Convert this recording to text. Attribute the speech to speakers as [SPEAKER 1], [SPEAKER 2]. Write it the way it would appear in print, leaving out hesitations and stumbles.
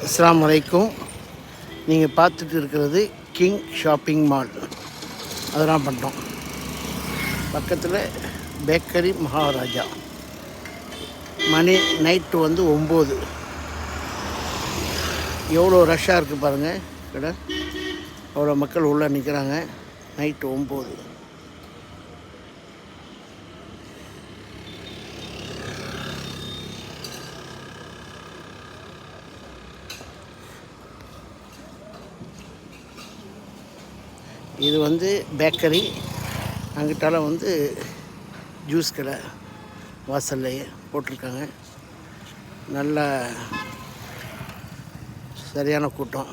[SPEAKER 1] அஸ்ஸலாமு அலைக்கும். நீங்கள் பார்த்துட்டு இருக்கிறது கிங் ஷாப்பிங் மால். அதெல்லாம் பண்ணுறோம். பக்கத்தில் பேக்கரி மகாராஜா. மணி நைட்டு 9. எவ்வளோ ரஷ்ஷாக இருக்குது பாருங்கள். கடை அவ்வளோ மக்கள் உள்ளே நிற்கிறாங்க. நைட்டு 9. இது பேக்கரி. அங்கிட்டால ஜூஸ் கடை வாசல்லையே போட்டிருக்காங்க. நல்ல சரியான கூட்டம்.